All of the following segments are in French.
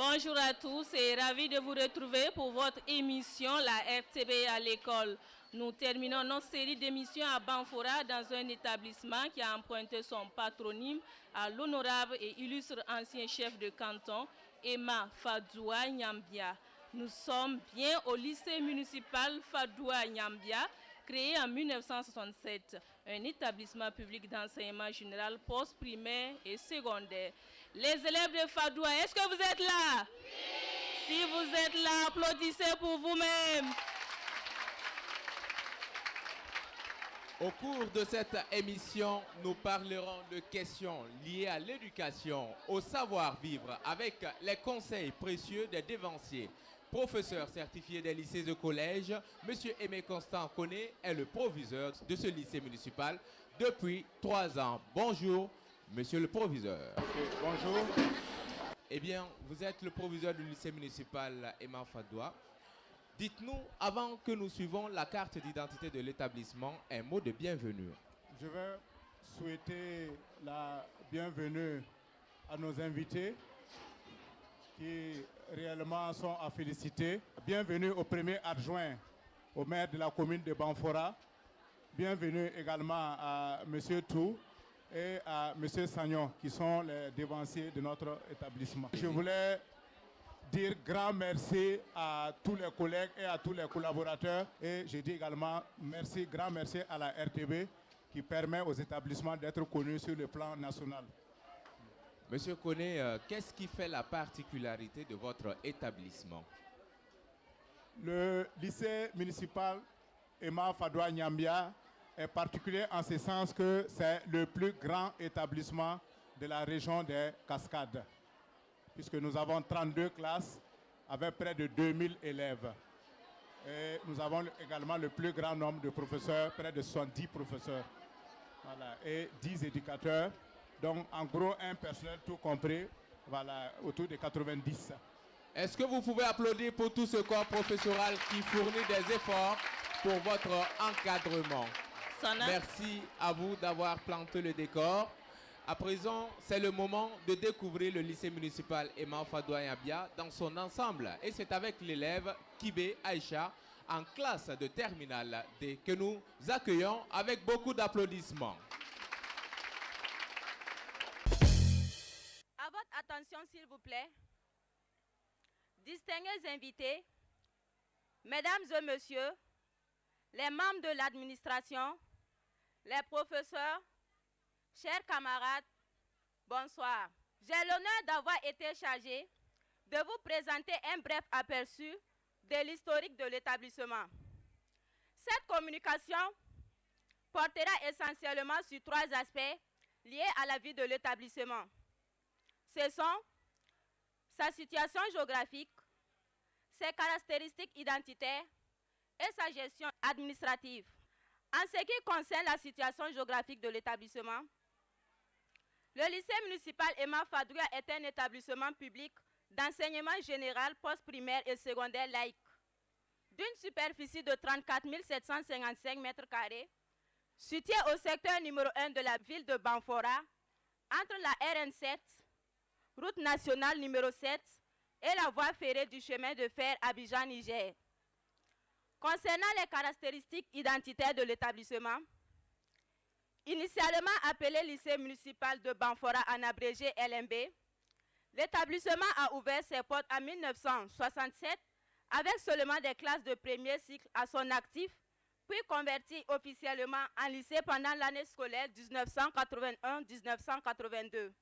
Bonjour à tous et ravi de vous retrouver pour votre émission La RTB à l'école. Nous terminons notre série d'émissions à Banfora dans un établissement qui a emprunté son patronyme à l'honorable et illustre ancien chef de canton, Emma Fadoua Nyambia. Nous sommes bien au lycée municipal Fadoua Nyambia, créé en 1967, un établissement public d'enseignement général post-primaire et secondaire. Les élèves de Fadoua, est-ce que vous êtes là? Oui. Si vous êtes là, applaudissez pour vous-même. Au cours de cette émission, nous parlerons de questions liées à l'éducation, au savoir-vivre, avec les conseils précieux des dévanciers. Professeur certifié des lycées et collèges, M. Aimé Constant Koné est le proviseur de ce lycée municipal depuis 3 ans. Bonjour, monsieur le proviseur. Bonjour. Eh bien, vous êtes le proviseur du lycée municipal Emma Fadoua. Dites-nous, avant que nous suivons la carte d'identité de l'établissement, un mot de bienvenue. Je veux souhaiter la bienvenue à nos invités qui réellement sont à féliciter. Bienvenue au premier adjoint au maire de la commune de Banfora. Bienvenue également à M. Tou et à M. Sagnon qui sont les devanciers de notre établissement. Je voulais dire grand merci à tous les collègues et à tous les collaborateurs. Et je dis également merci, grand merci à la RTB qui permet aux établissements d'être connus sur le plan national. Monsieur Koné, qu'est-ce qui fait la particularité de votre établissement? Le lycée municipal Emma Fadoua Nyambia est particulier en ce sens que c'est le plus grand établissement de la région des Cascades, puisque nous avons 32 classes avec près de 2000 élèves. Et nous avons également le plus grand nombre de professeurs, près de 70 professeurs, voilà, et 10 éducateurs. Donc en gros, un personnel tout compris, voilà, autour de 90. Est-ce que vous pouvez applaudir pour tout ce corps professoral qui fournit des efforts pour votre encadrement? Merci à vous d'avoir planté le décor. À présent, c'est le moment de découvrir le lycée municipal Emma Fadoua Nyambia dans son ensemble. Et c'est avec l'élève Kibé Aïcha en classe de terminale D que nous accueillons avec beaucoup d'applaudissements. À votre attention, s'il vous plaît. Distingués invités, mesdames et messieurs, les membres de l'administration, les professeurs, chers camarades, bonsoir. J'ai l'honneur d'avoir été chargé de vous présenter un bref aperçu de l'historique de l'établissement. Cette communication portera essentiellement sur 3 aspects liés à la vie de l'établissement. Ce sont sa situation géographique, ses caractéristiques identitaires et sa gestion administrative. En ce qui concerne la situation géographique de l'établissement, le lycée municipal Emma Fadoua est un établissement public d'enseignement général post-primaire et secondaire laïque, d'une superficie de 34 755 m², situé au secteur numéro 1 de la ville de Banfora, entre la RN7, route nationale numéro 7, et la voie ferrée du chemin de fer Abidjan-Niger. Concernant les caractéristiques identitaires de l'établissement, initialement appelé lycée municipal de Banfora en abrégé LMB, l'établissement a ouvert ses portes en 1967 avec seulement des classes de premier cycle à son actif, puis converti officiellement en lycée pendant l'année scolaire 1981-1982,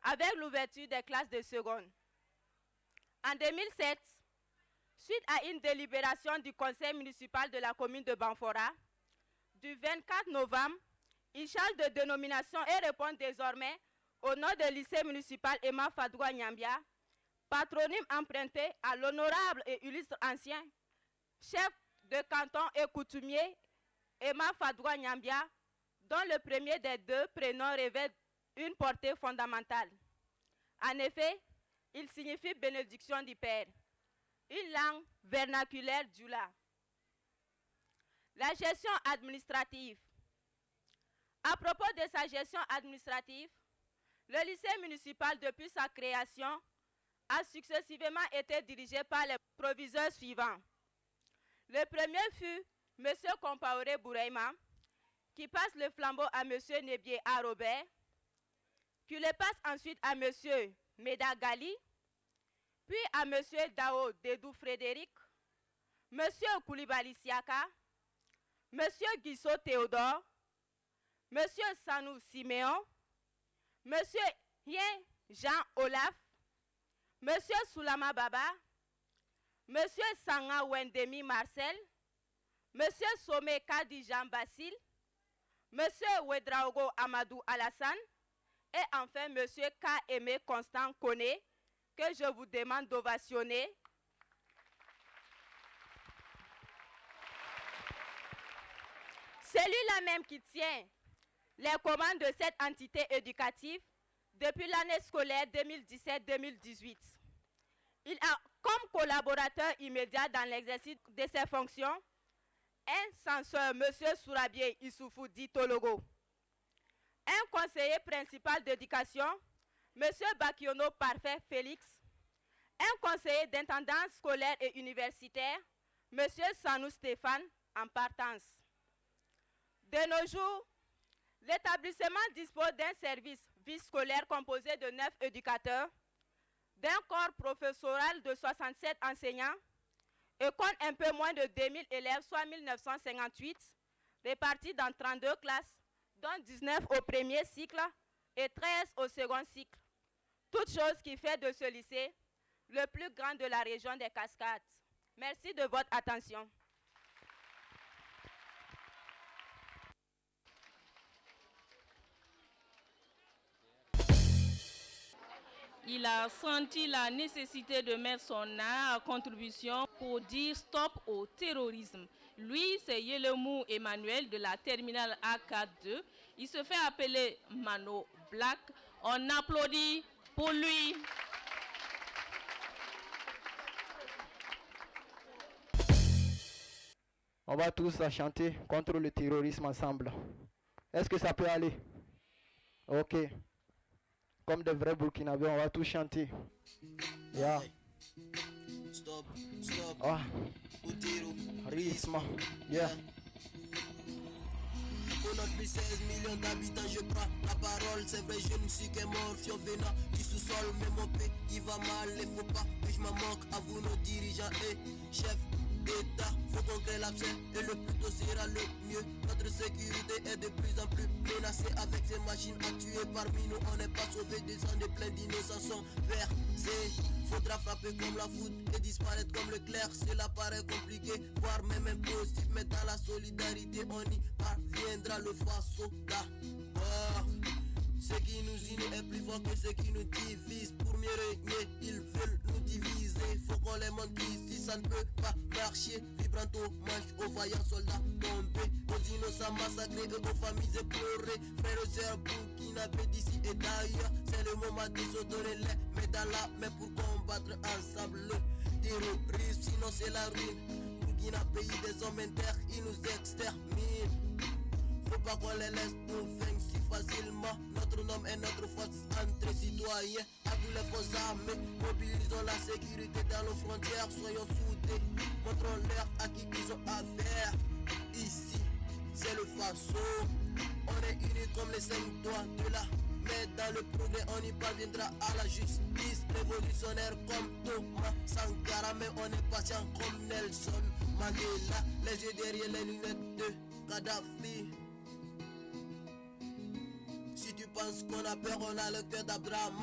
avec l'ouverture des classes de seconde. En 2007, suite à une délibération du conseil municipal de la commune de Banfora, du 24 novembre, il change de dénomination et répond désormais au nom de lycée municipal Emma Fadoua Nyambia, patronyme emprunté à l'honorable et illustre ancien chef de canton et coutumier Emma Fadoua Nyambia, dont le premier des 2 prénoms revêt une portée fondamentale. En effet, il signifie bénédiction du Père, une langue vernaculaire djoula. La gestion administrative. À propos de sa gestion administrative, le lycée municipal, depuis sa création, a successivement été dirigé par les proviseurs suivants. Le premier fut M. Compaoré Bouraima, qui passe le flambeau à M. Nebié A. Robert, qui le passe ensuite à M. Meda Gali, puis à M. Dao Dedou Frédéric, M. Koulibaly Siaka, M. Guissot Théodore, M. Sanou Siméon, M. Hien Jean Olaf, M. Soulama Baba, M. Sanga Wendemi Marcel, M. Somé Kadi Jean Basile, M. Ouedraogo Amadou Alassane et enfin M. K. Aimé Constant Koné, que je vous demande d'ovationner. Celui-là même qui tient les commandes de cette entité éducative depuis l'année scolaire 2017-2018. Il a comme collaborateur immédiat dans l'exercice de ses fonctions un censeur, M. Sourabié Issoufou Ditologo, un conseiller principal d'éducation, M. Bakiono Parfait Félix, un conseiller d'intendance scolaire et universitaire, M. Sanou Stéphane, en partance. De nos jours, l'établissement dispose d'un service vie scolaire composé de 9 éducateurs, d'un corps professoral de 67 enseignants et compte un peu moins de 2000 élèves, soit 1958, répartis dans 32 classes, dont 19 au premier cycle et 13 au second cycle. Toute chose qui fait de ce lycée le plus grand de la région des Cascades. Merci de votre attention. Il a senti la nécessité de mettre son art à contribution pour dire stop au terrorisme. Lui, c'est Yelemou Emmanuel de la terminale AK2. Il se fait appeler Mano Black. On applaudit pour lui. On va tous chanter contre le terrorisme ensemble. Est-ce que ça peut aller? Ok. Comme des vrais Burkinabés, on va tous chanter. Yeah. Stop, stop. Ah. Au terrorisme. Yeah. Pour notre plus 16 millions d'habitants, je prends la parole. C'est vrai, je ne suis qu'un morphio venant du sous-sol. Mais mon pays, il va mal, il faut pas que je m'en moque. À vous, nos dirigeants et chefs d'État. Faut qu'on crée l'abcès et le plus tôt sera le mieux. Notre sécurité est de plus en plus menacée avec ces machines à tuer. Parmi nous, on n'est pas sauvés, des ans de plein d'innocents sont versés. Faudra frapper comme la foudre et disparaître comme le clair. Cela paraît compliqué, voire même impossible. Mais dans la solidarité, on y parviendra. Le faso d'abord. Ce qui nous unit est plus fort que ce qui nous divise. Pour mieux régner, ils veulent nous diviser. Faut qu'on les montre qu'ici ça ne peut pas marcher. Vibrant hommage aux vaillants soldats tombés, aux innocents massacrés et aux familles éplorées. Frères et sœurs burkinabés d'ici et d'ailleurs, c'est le moment de se donner les mains dans la main pour combattre ensemble le terrorisme. Sinon c'est la ruine. Burkina, pays des hommes inter, ils nous exterminent. Faut pas qu'on les laisse nous vaincre si facilement. Notre nom est notre force entre citoyens. À tous les forces armées, mobilisons la sécurité dans nos frontières. Soyons soudés, montrons-leur à qui ils ont affaire. Ici, c'est le faso. On est unis comme les 5 doigts de la main. Dans le progrès, on y parviendra à la justice. Révolutionnaire comme Thomas Sankara. Mais on est patient comme Nelson Mandela. Les yeux derrière les lunettes de Kadhafi. Si tu penses qu'on a peur, on a le cœur d'Abraham.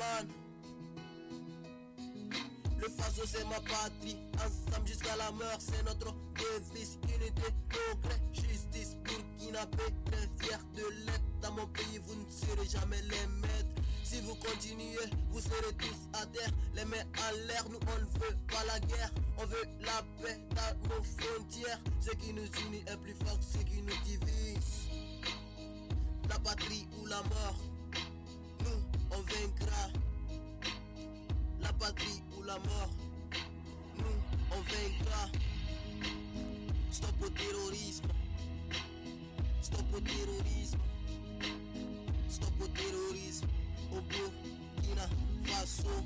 Le faso c'est ma patrie, ensemble jusqu'à la mort, c'est notre devise. Unité, progrès, justice, burkinabé, très fier de l'être. Dans mon pays, vous ne serez jamais les maîtres. Si vous continuez, vous serez tous à terre. Les mains en l'air, nous on ne veut pas la guerre. On veut la paix dans nos frontières. Ce qui nous unit est plus fort que ce qui nous divise. La patrie ou la mort, nous on vaincra. La patrie ou la mort, nous on vaincra. Stop au terrorisme. Stop au terrorisme. Stop au terrorisme. Au Burkina Faso.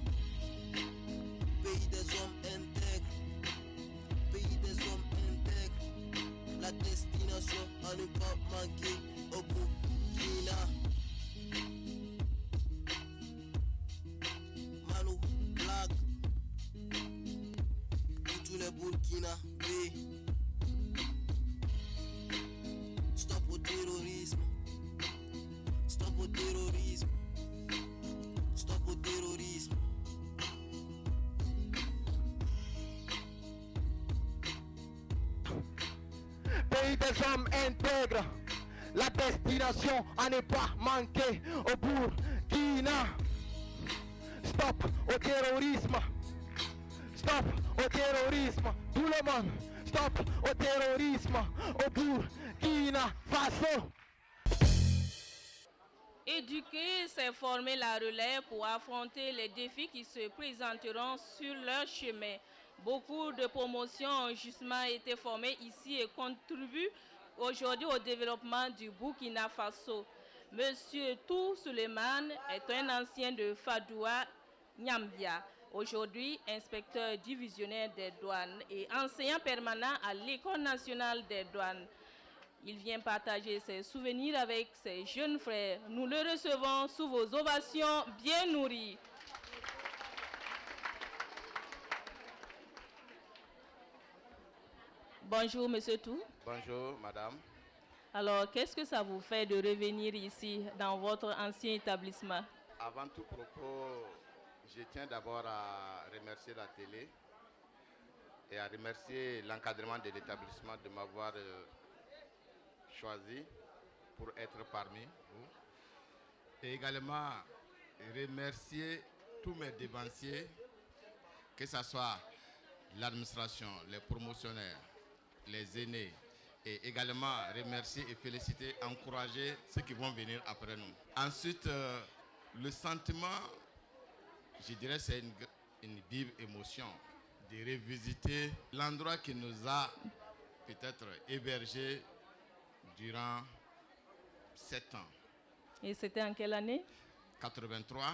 pays des hommes intègres, pays des hommes intègres. La destination à ne pas manquer au Burkina. Manu Black, pour tous les Burkinabés. Stop au terrorisme, stop au terrorisme, stop au terrorisme. Pays des hommes intègres, la destination à ne pas manquer au Burkina. Stop au terrorisme, stop au terrorisme, tout le monde, stop au terrorisme au Burkina Faso. Éduquer, c'est former la relève pour affronter les défis qui se présenteront sur leur chemin. Beaucoup de promotions ont justement été formées ici et contribuent aujourd'hui au développement du Burkina Faso. Monsieur Tou Suleiman est un ancien de Fadoua Nyambia, aujourd'hui inspecteur divisionnaire des douanes et enseignant permanent à l'École nationale des douanes. Il vient partager ses souvenirs avec ses jeunes frères. Nous le recevons sous vos ovations bien nourries. Bonjour, Monsieur Tou. Bonjour, madame. Alors, qu'est-ce que ça vous fait de revenir ici, dans votre ancien établissement? Avant tout propos, je tiens d'abord à remercier la télé et à remercier l'encadrement de l'établissement de m'avoir choisi pour être parmi vous. Et également remercier tous mes dévanciers, que ce soit l'administration, les promotionnaires, les aînés, et également remercier et féliciter, encourager ceux qui vont venir après nous. Ensuite, le sentiment, je dirais, c'est une vive émotion de revisiter l'endroit qui nous a peut-être hébergés durant 7 ans. Et c'était en quelle année? 83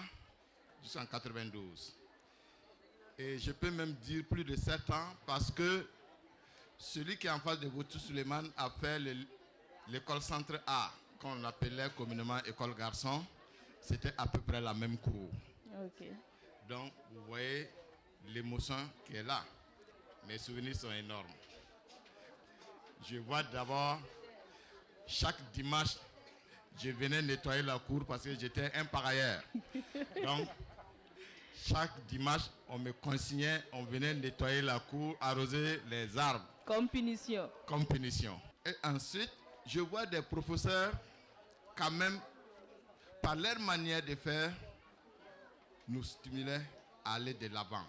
jusqu'en 92. Et je peux même dire plus de 7 ans parce que celui qui est en face de vous, Tou Suleiman, a fait l'école centre A, qu'on appelait communément école garçon. C'était à peu près la même cour. Okay. Donc, vous voyez l'émotion qui est là. Mes souvenirs sont énormes. Je vois d'abord, chaque dimanche, je venais nettoyer la cour parce que j'étais un pagailleur. Donc, chaque dimanche, on me consignait, on venait nettoyer la cour, arroser les arbres. Comme punition. Comme punition. Et ensuite, je vois des professeurs, quand même, par leur manière de faire, nous stimulaient à aller de l'avant,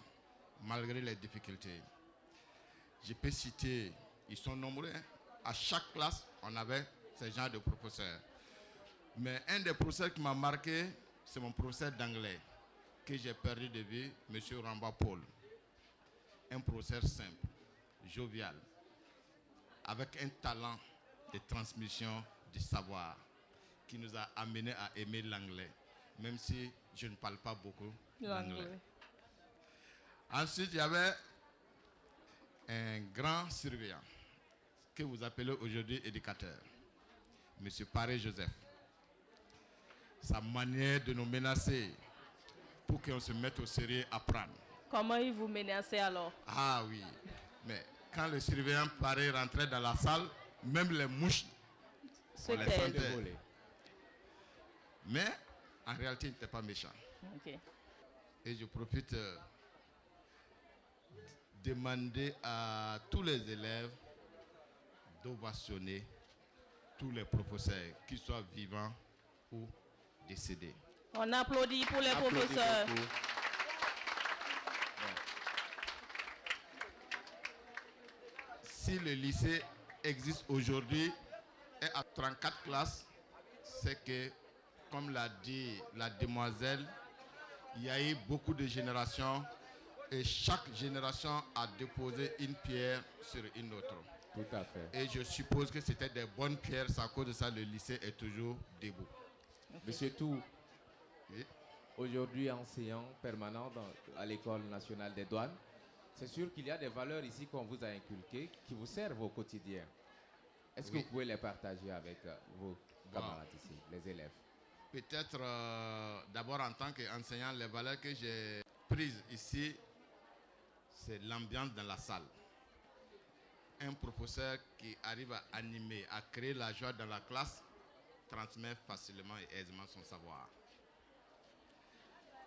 malgré les difficultés. Je peux citer, ils sont nombreux, hein. À chaque classe, on avait ce genre de professeurs. Mais un des professeurs qui m'a marqué, c'est mon professeur d'anglais, que j'ai perdu de vue, M. Ramba Paul. Un professeur simple, jovial, avec un talent de transmission du savoir, qui nous a amenés à aimer l'anglais, même si je ne parle pas beaucoup l'anglais. Ensuite, il y avait un grand surveillant, que vous appelez aujourd'hui éducateur, M. Paré Joseph. Sa manière de nous menacer pour qu'on se mette au sérieux à apprendre. Comment il vous menaçait alors? Ah oui, mais quand le surveillant Paré rentrait dans la salle, même les mouches, on les sentait. Mais en réalité, il n'était pas méchant. Okay. Et je profite de demander à tous les élèves d'ovationner tous les professeurs, qu'ils soient vivants ou décédés. On applaudit pour les professeurs. Beaucoup. Si le lycée existe aujourd'hui et à 34 classes, c'est que, comme l'a dit la demoiselle, il y a eu beaucoup de générations et chaque génération a déposé une pierre sur une autre. Tout à fait. Et je suppose que c'était des bonnes pierres, c'est à cause de ça le lycée est toujours debout. Monsieur Tou, oui. aujourd'hui enseignant permanent à l'École nationale des douanes. C'est sûr qu'il y a des valeurs ici qu'on vous a inculquées, qui vous servent au quotidien. Est-ce que vous pouvez les partager avec vos camarades ici, les élèves? Peut-être d'abord en tant qu'enseignant, les valeurs que j'ai prises ici, c'est l'ambiance dans la salle. Un professeur qui arrive à animer, à créer la joie dans la classe, transmet facilement et aisément son savoir.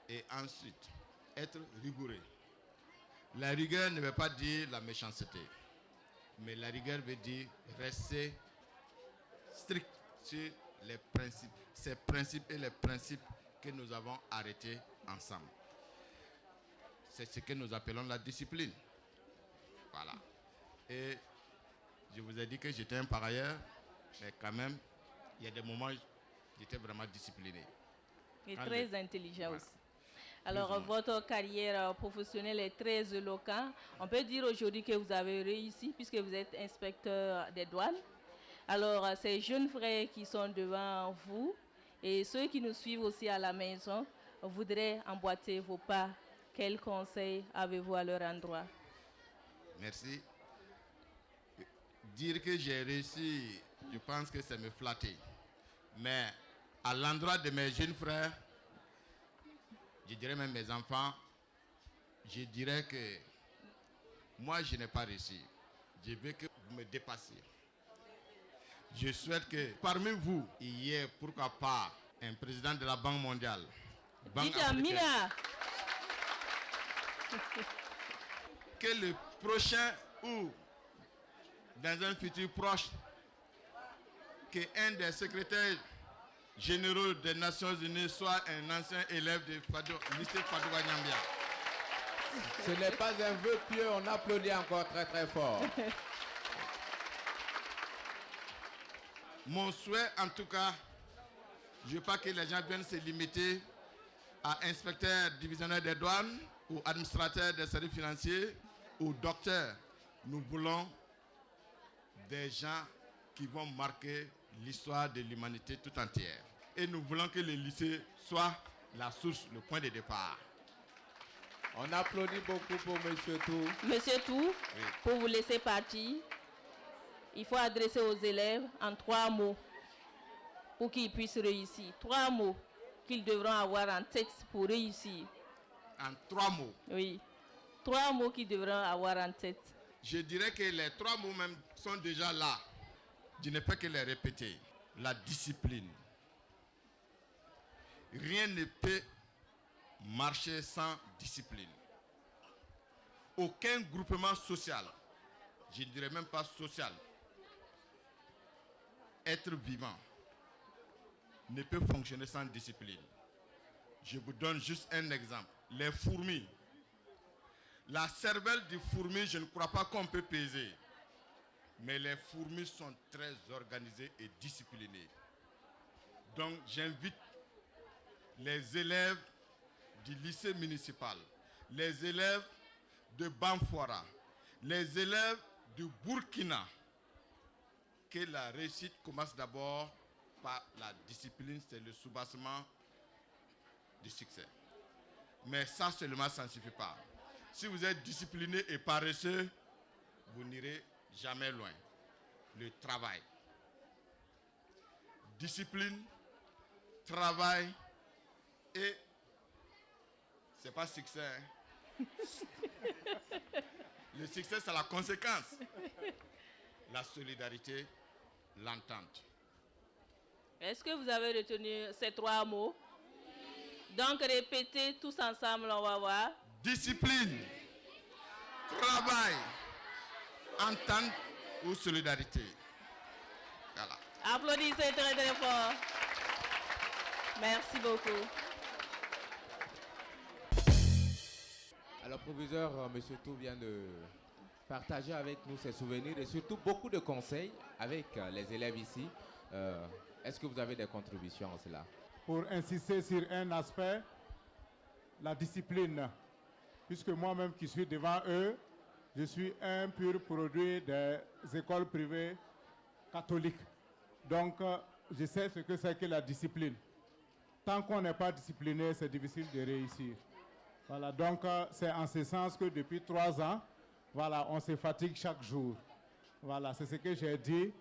Et ensuite, être rigoureux. La rigueur ne veut pas dire la méchanceté, mais la rigueur veut dire rester strict sur les principes, ces principes et les principes que nous avons arrêtés ensemble. C'est ce que nous appelons la discipline. Voilà. Et je vous ai dit que j'étais un parieur, mais quand même, il y a des moments où j'étais vraiment discipliné. Et très intelligent aussi. Alors, votre carrière professionnelle est très éloquente. On peut dire aujourd'hui que vous avez réussi puisque vous êtes inspecteur des douanes. Alors, ces jeunes frères qui sont devant vous et ceux qui nous suivent aussi à la maison voudraient emboîter vos pas. Quels conseils avez-vous à leur endroit? Merci. Dire que j'ai réussi, je pense que c'est me flatter. Mais à l'endroit de mes jeunes frères, je dirais même mes enfants, je dirais que moi je n'ai pas réussi. Je veux que vous me dépassiez. Je souhaite que parmi vous, il y ait pourquoi pas un président de la Banque mondiale. Banque africaine. Que le prochain ou dans un futur proche, qu'un des secrétaires généraux des Nations Unies soit un ancien élève de lycée Fadouba Nyambia. Ce n'est pas un vœu pieux, on applaudit encore très très fort. Mon souhait, en tout cas, je ne veux pas que les gens viennent se limiter à inspecteur divisionnaire des douanes ou administrateur des services financiers ou docteur. Nous voulons des gens qui vont marquer l'histoire de l'humanité tout entière. Et nous voulons que le lycée soit la source, le point de départ. On applaudit beaucoup pour M. Tou. Monsieur Tou, oui. Pour vous laisser partir, il faut adresser aux élèves en 3 mots pour qu'ils puissent réussir. 3 mots qu'ils devront avoir en tête pour réussir. En 3 mots? Oui. 3 mots qu'ils devront avoir en tête. Je dirais que les 3 mots même sont déjà là. Je ne peux que les répéter. La discipline. Rien ne peut marcher sans discipline. Aucun groupement social, je ne dirais même pas social, être vivant, ne peut fonctionner sans discipline. Je vous donne juste un exemple. Les fourmis. La cervelle du fourmi, je ne crois pas qu'on peut peser. Mais les fourmis sont très organisées et disciplinées. Donc j'invite les élèves du lycée municipal, les élèves de Bamfouara, les élèves du Burkina, que la réussite commence d'abord par la discipline, c'est le soubassement du succès. Mais ça seulement, ça ne suffit pas. Si vous êtes discipliné et paresseux, vous n'irez jamais loin. Le travail. Discipline, travail et c'est pas succès. Hein? Le succès, c'est la conséquence. La solidarité, l'entente. Est-ce que vous avez retenu ces 3 mots? Donc répétez tous ensemble, on va voir. Discipline, travail, entente ou solidarité. Voilà. Applaudissez très très fort. Merci beaucoup. Alors, proviseur, M. Tou vient de partager avec nous ses souvenirs et surtout beaucoup de conseils avec les élèves ici. Est-ce que vous avez des contributions à cela? Pour insister sur un aspect, la discipline. Puisque moi-même qui suis devant eux, je suis un pur produit des écoles privées catholiques. Donc, je sais ce que c'est que la discipline. tant qu'on n'est pas discipliné, c'est difficile de réussir. Voilà, donc c'est en ce sens que depuis 3 ans, voilà, on se fatigue chaque jour. Voilà, c'est ce que j'ai dit.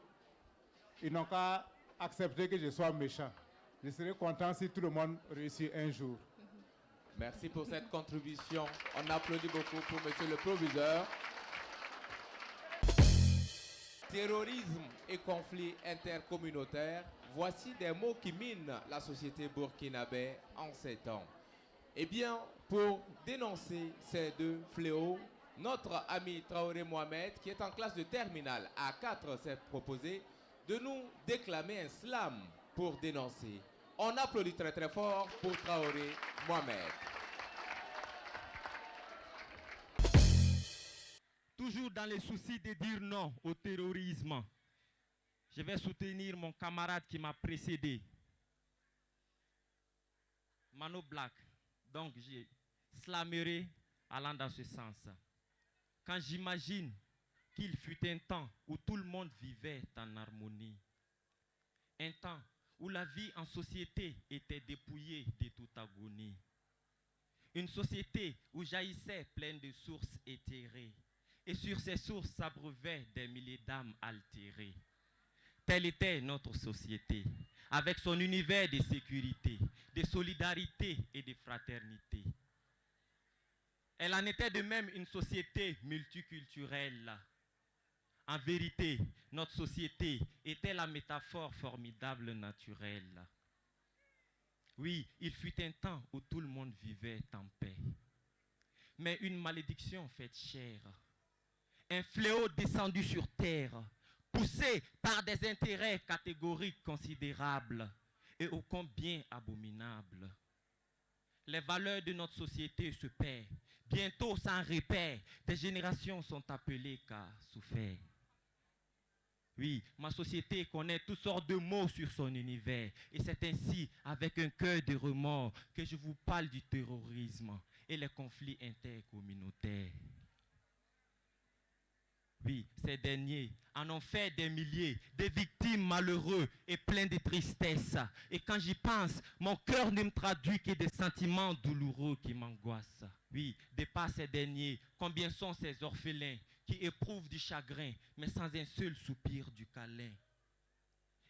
Ils n'ont qu'à accepter que je sois méchant. Je serais content si tout le monde réussit un jour. Merci pour cette contribution. On applaudit beaucoup pour monsieur le proviseur. Terrorisme et conflits intercommunautaires, voici des mots qui minent la société burkinabé en ces temps. Eh bien, pour dénoncer ces deux fléaux, notre ami Traoré Mohamed, qui est en classe de terminale A4, s'est proposé de nous déclamer un slam pour dénoncer. On applaudit très très fort pour Traoré Mohamed. Toujours dans les soucis de dire non au terrorisme, je vais soutenir mon camarade qui m'a précédé, Mano Black. Donc, j'ai slamerai allant dans ce sens. Quand j'imagine qu'il fut un temps où tout le monde vivait en harmonie, un temps où la vie en société était dépouillée de toute agonie, une société où jaillissait pleine de sources éthérées, et sur ces sources s'abreuvaient des milliers d'âmes altérées. Telle était notre société, avec son univers de sécurité, de solidarité et de fraternité. Elle en était de même une société multiculturelle. En vérité, notre société était la métaphore formidable naturelle. Oui, il fut un temps où tout le monde vivait en paix. Mais une malédiction faite chair, un fléau descendu sur terre, poussé par des intérêts catégoriques considérables et ô combien abominables. Les valeurs de notre société se perdent. Bientôt, sans repère, des générations sont appelées qu'à souffrir. Oui, ma société connaît toutes sortes de mots sur son univers. Et c'est ainsi, avec un cœur de remords, que je vous parle du terrorisme et les conflits intercommunautaires. Oui, ces derniers en ont fait des milliers, des victimes malheureuses et pleins de tristesse. Et quand j'y pense, mon cœur ne me traduit que des sentiments douloureux qui m'angoissent. Oui, de par ces derniers, combien sont ces orphelins qui éprouvent du chagrin, mais sans un seul soupir du câlin.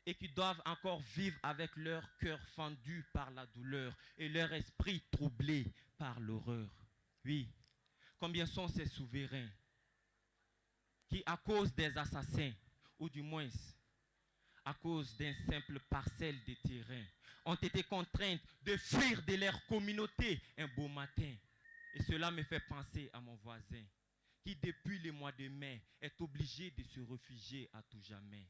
Et qui doivent encore vivre avec leur cœur fendu par la douleur et leur esprit troublé par l'horreur. Oui, combien sont ces souverains qui, à cause des assassins, ou du moins à cause d'un simple parcelle de terrain, ont été contraintes de fuir de leur communauté un beau matin. Et cela me fait penser à mon voisin, qui depuis le mois de mai est obligé de se réfugier à tout jamais.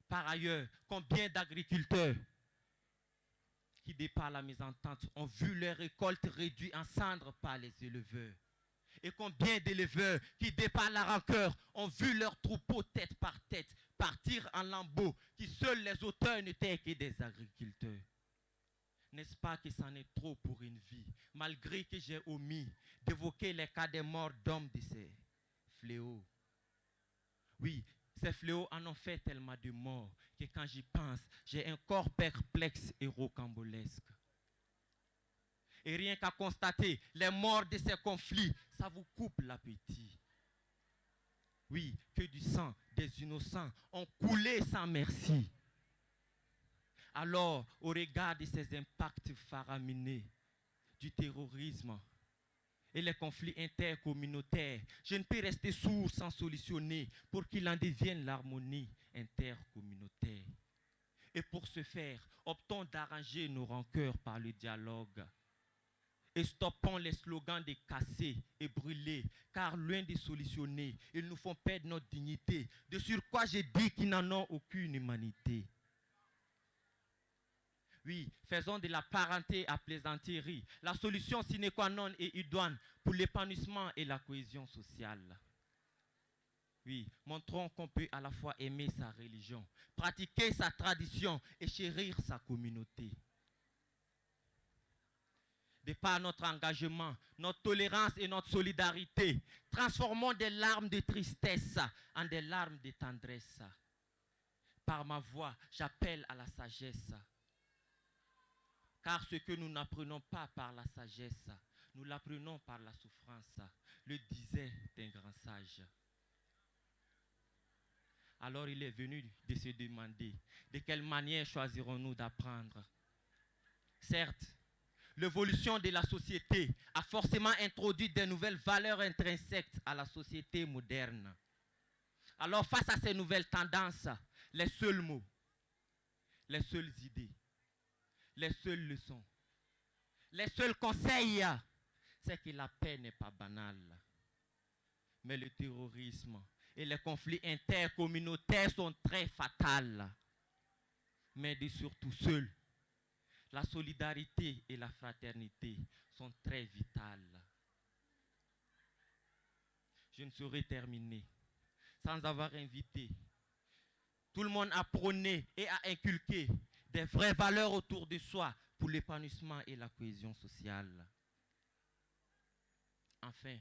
Par ailleurs, combien d'agriculteurs qui, de par la mésentente, ont vu leurs récoltes réduites en cendres par les éleveurs. Et combien d'éleveurs qui, de par la rancœur, ont vu leurs troupeaux tête par tête partir en lambeaux, qui seuls les auteurs n'étaient que des agriculteurs. N'est-ce pas que c'en est trop pour une vie, malgré que j'ai omis d'évoquer les cas des morts d'hommes de ces fléaux. Oui, ces fléaux en ont fait tellement de morts que quand j'y pense, j'ai un corps perplexe et rocambolesque. Et rien qu'à constater les morts de ces conflits, ça vous coupe l'appétit. Oui, que du sang des innocents ont coulé sans merci. Alors, au regard de ces impacts faramineux du terrorisme et les conflits intercommunautaires, je ne peux rester sourd sans solutionner pour qu'il en devienne l'harmonie intercommunautaire. Et pour ce faire, optons d'arranger nos rancœurs par le dialogue. Et stoppons les slogans de casser et brûler, car loin de solutionner, ils nous font perdre notre dignité, de sur quoi j'ai dit qu'ils n'en ont aucune humanité. Oui, faisons de la parenté à plaisanterie la solution sine qua non et idoine pour l'épanouissement et la cohésion sociale. Oui, montrons qu'on peut à la fois aimer sa religion, pratiquer sa tradition et chérir sa communauté. De par notre engagement, notre tolérance et notre solidarité, transformons des larmes de tristesse en des larmes de tendresse. Par ma voix, j'appelle à la sagesse. Car ce que nous n'apprenons pas par la sagesse, nous l'apprenons par la souffrance, le disait un grand sage. Alors il est venu de se demander de quelle manière choisirons-nous d'apprendre. Certes, l'évolution de la société a forcément introduit de nouvelles valeurs intrinsèques à la société moderne. Alors face à ces nouvelles tendances, les seuls mots, les seules idées, les seules leçons, les seuls conseils, c'est que la paix n'est pas banale. Mais le terrorisme et les conflits intercommunautaires sont très fatals. Mais surtout seuls, la solidarité et la fraternité sont très vitales. Je ne saurais terminer sans avoir invité tout le monde à prôner et à inculquer des vraies valeurs autour de soi pour l'épanouissement et la cohésion sociale. Enfin,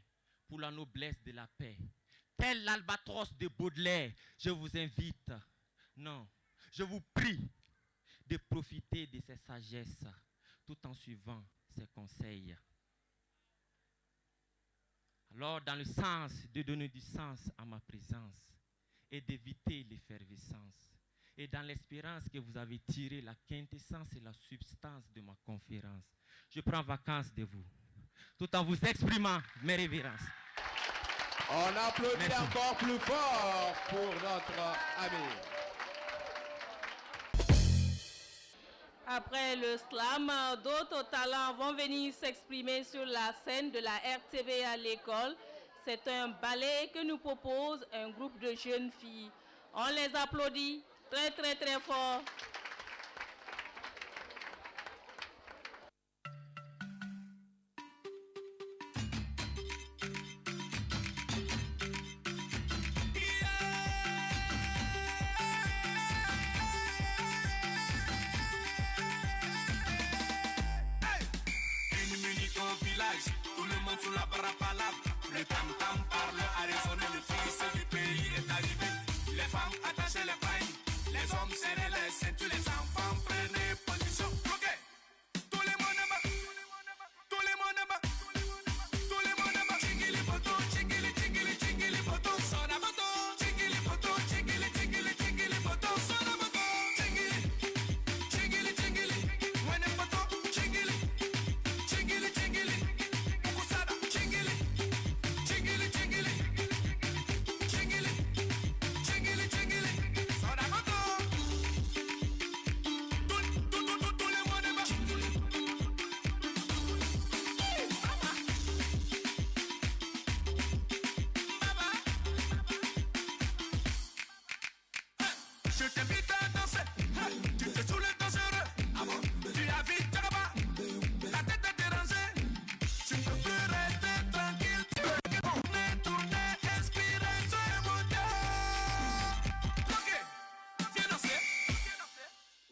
pour la noblesse de la paix, tel l'albatros de Baudelaire, je vous invite, non, je vous prie de profiter de ces sagesses tout en suivant ses conseils. Alors, dans le sens de donner du sens à ma présence et d'éviter l'effervescence, et dans l'espérance que vous avez tiré la quintessence et la substance de ma conférence, je prends vacances de vous, tout en vous exprimant mes révérences. On applaudit Merci. Encore plus fort pour notre ami. Après le slam, d'autres talents vont venir s'exprimer sur la scène de la RTB à l'école. C'est un ballet que nous propose un groupe de jeunes filles. On les applaudit très très très fort. Tout le monde sous la parapalade. Le tam-tam parle à résonner. Le fils du pays est arrivé. Les femmes attachez les pailles. Les hommes serrez les ceintures. Les enfants prenez position. Ok. Tout le monde bat. Tout le monde bat. Tout le monde bat. Chingili poto, chingili, chingili, chingili poto. Sona poto. Chingili poto, chingili, chingili, chingili poto. Sona poto. Chingili, chingili, chingili. Wene poto, chingili, chingili, chingili. Je t'invite à danser, tu te saoules dangereux. Tu as vite là-bas, la tête est dérangée. Tu ne peux plus rester tranquille. Tu peux tourner, inspirer, sois moteur. Ok, viens danser.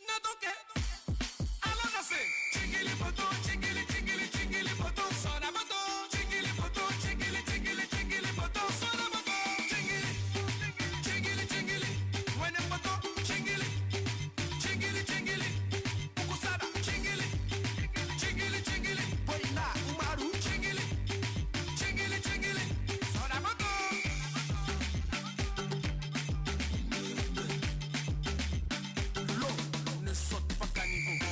Non, ok, allons danser. Chingili poto, chingili, chingili, chingili poto. Sona poto, chingili poto, chingili, chingili, chingili poto. Sona poto, chingili, chingili, chingili. Wene poto. Chingili, chingili, chingili, ukusada, chingili, chingili, chingili, boina, umaru, chingili, chingili, chingili, soda moto. L'eau ne saute pas qu'à niveau.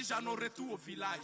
J'en aurai tout au village.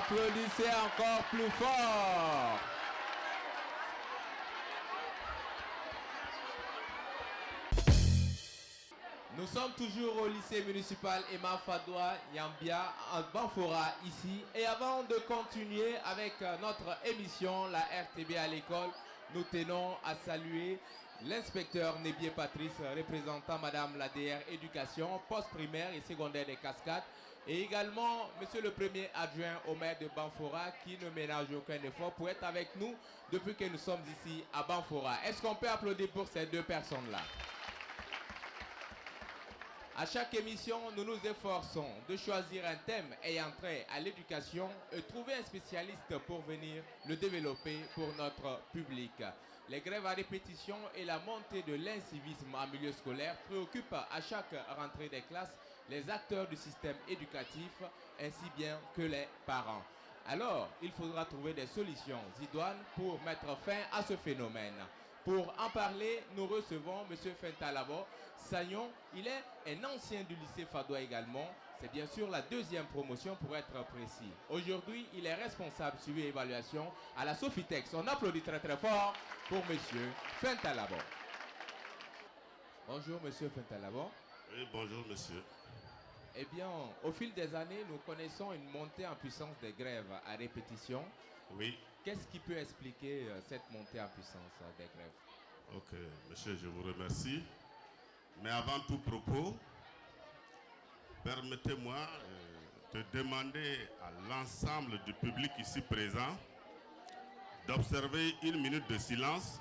Applaudissez encore plus fort. Nous sommes toujours au lycée municipal Emma Fadoua Yambia à Banfora ici. Et avant de continuer avec notre émission, la RTB à l'école, nous tenons à saluer l'inspecteur Nébier Patrice, représentant Madame la DR Éducation, post-primaire et secondaire des Cascades. Et également Monsieur le premier adjoint au maire de Banfora qui ne ménage aucun effort pour être avec nous depuis que nous sommes ici à Banfora. Est-ce qu'on peut applaudir pour ces deux personnes-là? À chaque émission, nous nous efforçons de choisir un thème ayant trait à l'éducation et trouver un spécialiste pour venir le développer pour notre public. Les grèves à répétition et la montée de l'incivisme en milieu scolaire préoccupent à chaque rentrée des classes les acteurs du système éducatif ainsi bien que les parents. Alors, il faudra trouver des solutions idoines pour mettre fin à ce phénomène. Pour en parler, nous recevons M. Fentalabo Sagnon. Il est un ancien du lycée Fadoua également. C'est bien sûr la deuxième promotion pour être précis. Aujourd'hui, il est responsable suivi et évaluation à la Sofitex. On applaudit très très fort pour M. Fentalabo. Bonjour M. Fentalabo. Oui, bonjour monsieur. Eh bien, au fil des années, nous connaissons une montée en puissance des grèves à répétition. Oui. Qu'est-ce qui peut expliquer cette montée en puissance des grèves? Ok, monsieur, je vous remercie. Mais avant tout propos, permettez-moi de demander à l'ensemble du public ici présent d'observer une minute de silence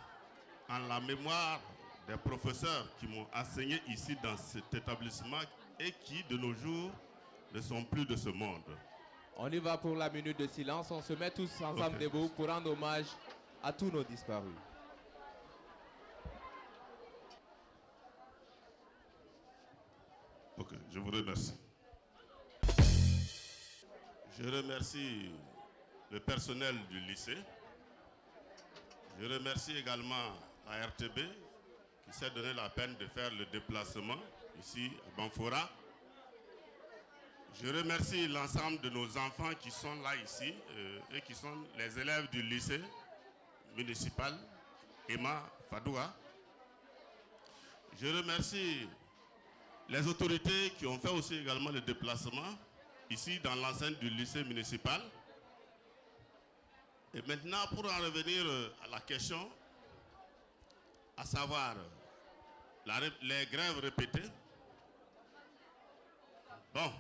en la mémoire des professeurs qui m'ont enseigné ici dans cet établissement et qui, de nos jours, ne sont plus de ce monde. On y va pour la minute de silence. On se met tous ensemble debout pour rendre hommage à tous nos disparus. Ok, je vous remercie. Je remercie le personnel du lycée. Je remercie également la RTB qui s'est donné la peine de faire le déplacement ici à Banfora. Je remercie l'ensemble de nos enfants qui sont là ici et qui sont les élèves du lycée municipal Emma Fadoua. Je remercie les autorités qui ont fait aussi également le déplacement ici dans l'enceinte du lycée municipal. Et maintenant, pour en revenir à la question, à savoir les grèves répétées. Bon,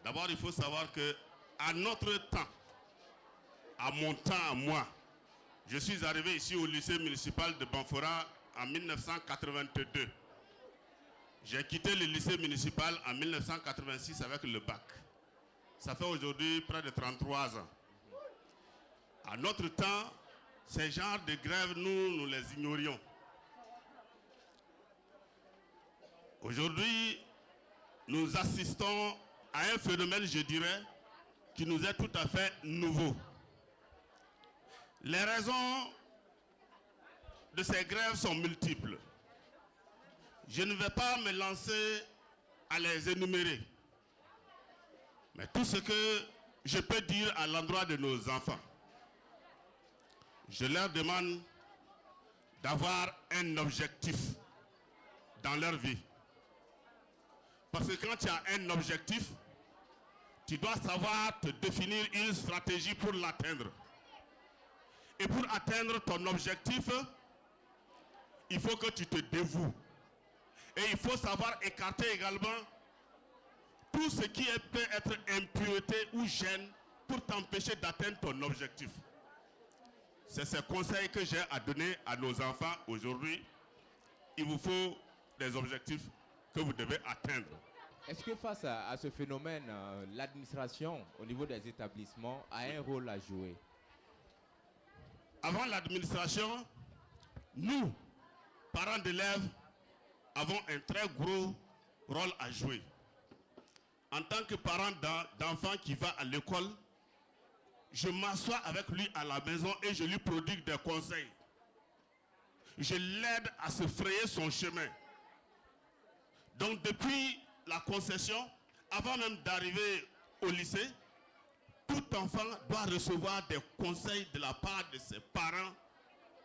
d'abord il faut savoir que à notre temps, à mon temps, à moi, je suis arrivé ici au lycée municipal de Banfora en 1982. J'ai quitté le lycée municipal en 1986 avec le bac. Ça fait aujourd'hui près de 33 ans. À notre temps, ces genres de grèves, nous les ignorions. Aujourd'hui, nous assistons à un phénomène, je dirais, qui nous est tout à fait nouveau. Les raisons de ces grèves sont multiples. Je ne vais pas me lancer à les énumérer. Mais tout ce que je peux dire à l'endroit de nos enfants, je leur demande d'avoir un objectif dans leur vie. Parce que quand tu as un objectif, tu dois savoir te définir une stratégie pour l'atteindre. Et pour atteindre ton objectif, il faut que tu te dévoues. Et il faut savoir écarter également tout ce qui peut être impureté ou gêne pour t'empêcher d'atteindre ton objectif. C'est ce conseil que j'ai à donner à nos enfants aujourd'hui. Il vous faut des objectifs que vous devez atteindre. Est-ce que face à ce phénomène, l'administration au niveau des établissements a un rôle à jouer? Avant l'administration, nous, parents d'élèves, avons un très gros rôle à jouer. En tant que parent d'enfant qui va à l'école, je m'assois avec lui à la maison et je lui prodigue des conseils. Je l'aide à se frayer son chemin. Donc depuis la concession, avant même d'arriver au lycée, tout enfant doit recevoir des conseils de la part de ses parents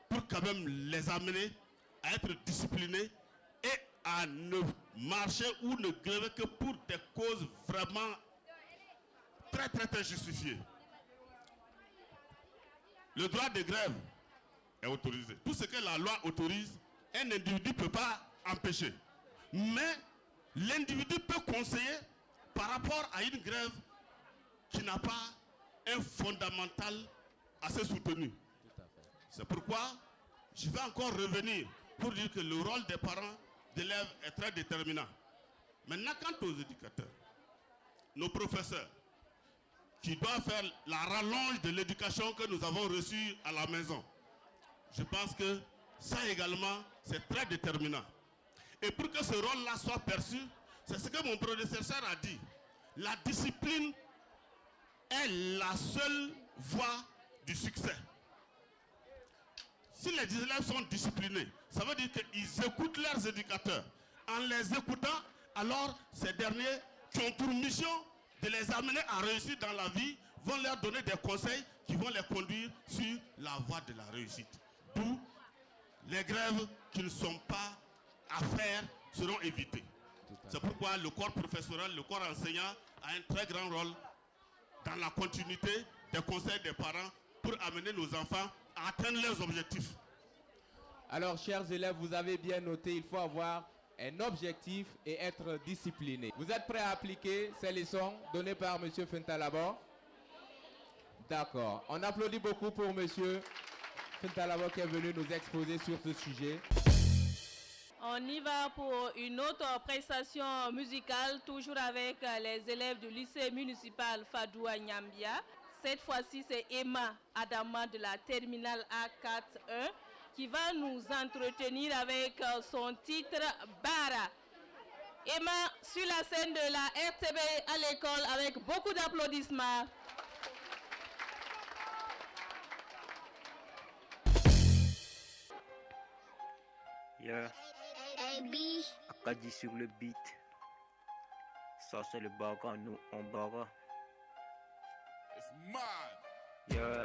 pour quand même les amener à être disciplinés et à ne marcher ou ne gréver que pour des causes vraiment très très très justifiées. Le droit de grève est autorisé. Tout ce que la loi autorise, un individu ne peut pas empêcher. Mais l'individu peut conseiller par rapport à une grève qui n'a pas un fondamental assez soutenu. C'est pourquoi je vais encore revenir pour dire que le rôle des parents d'élèves est très déterminant. Maintenant, quant aux éducateurs, nos professeurs, qui doivent faire la rallonge de l'éducation que nous avons reçue à la maison, je pense que ça également, c'est très déterminant. Et pour que ce rôle-là soit perçu, c'est ce que mon prédécesseur a dit. La discipline est la seule voie du succès. Si les élèves sont disciplinés, ça veut dire qu'ils écoutent leurs éducateurs. En les écoutant, alors ces derniers qui ont pour mission de les amener à réussir dans la vie vont leur donner des conseils qui vont les conduire sur la voie de la réussite. D'où les grèves qui ne sont pas à faire seront évitées. C'est pourquoi le corps professoral, le corps enseignant a un très grand rôle dans la continuité des conseils des parents pour amener nos enfants à atteindre leurs objectifs. Alors, chers élèves, vous avez bien noté, il faut avoir un objectif et être discipliné. Vous êtes prêts à appliquer ces leçons données par M. Fentalabo? D'accord. On applaudit beaucoup pour M. Fentalabo qui est venu nous exposer sur ce sujet. On y va pour une autre prestation musicale, toujours avec les élèves du lycée municipal Fadoua Nyambia. Cette fois-ci, c'est Emma Adama de la terminale A41 qui va nous entretenir avec son titre Bara. Emma sur la scène de la RTB à l'école avec beaucoup d'applaudissements. Yeah. Akadi sur le beat. Ça c'est le baga, nous on baga. It's mad. Yeah.